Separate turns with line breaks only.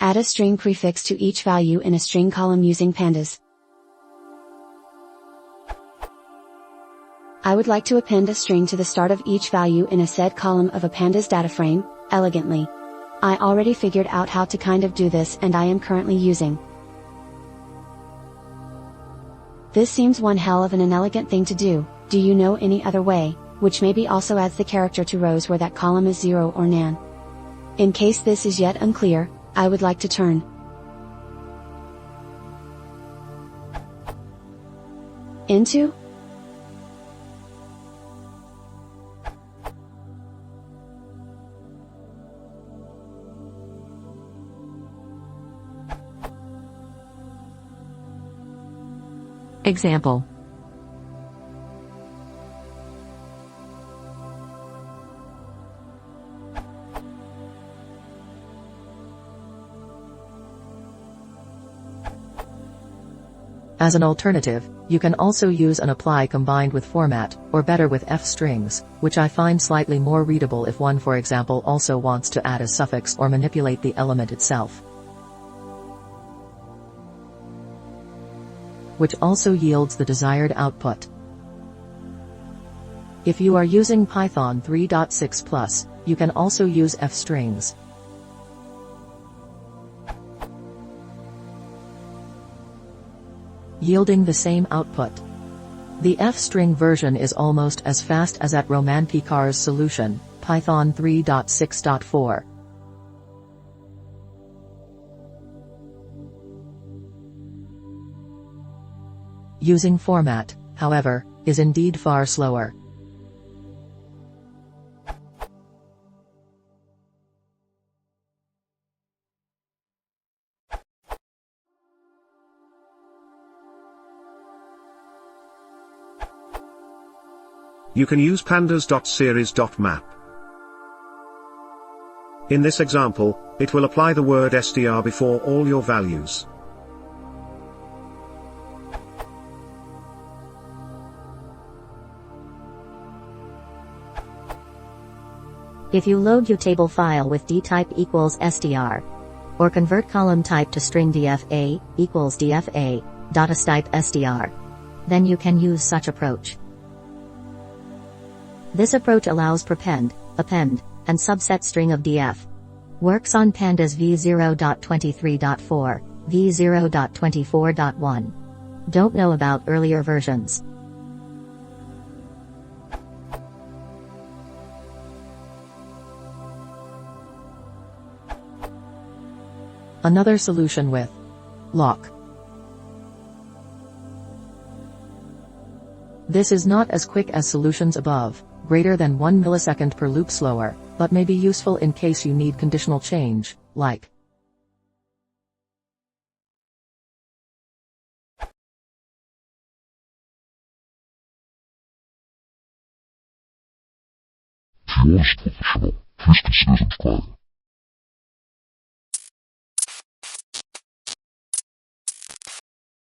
Add a string prefix to each value in a string column using Pandas. I would like to append a string to the start of each value in a said column of a Pandas data frame, elegantly. I already figured out how to kind of do this and I am currently using. This seems one hell of an inelegant thing to do. Do you know any other way, which maybe also adds the character to rows where that column is 0 or nan? In case this is yet unclear, I would like to turn into
Example. As an alternative, you can also use an apply combined with format, or better with f strings, which I find slightly more readable if one, for example, also wants to add a suffix or manipulate the element itself, which also yields the desired output. If you are using Python 3.6+, you can also use f strings, yielding the same output. The f-string version is almost as fast as at Roman Picar's solution, Python 3.6.4. Using format, however, is indeed far slower.
You can use pandas.series.map. In this example, it will apply the word str before all your values.
If you load your table file with dtype equals str, or convert column type to string dfa equals dfa, datatype str, then you can use such approach. This approach allows prepend, append, and subset string of df. Works on Pandas v0.23.4, v0.24.1. Don't know about earlier versions.
Another solution with lock. This is not as quick as solutions above, greater than 1 millisecond per loop slower, but may be useful in case you need conditional change, like
If you want to support the channel, please consider subscribing.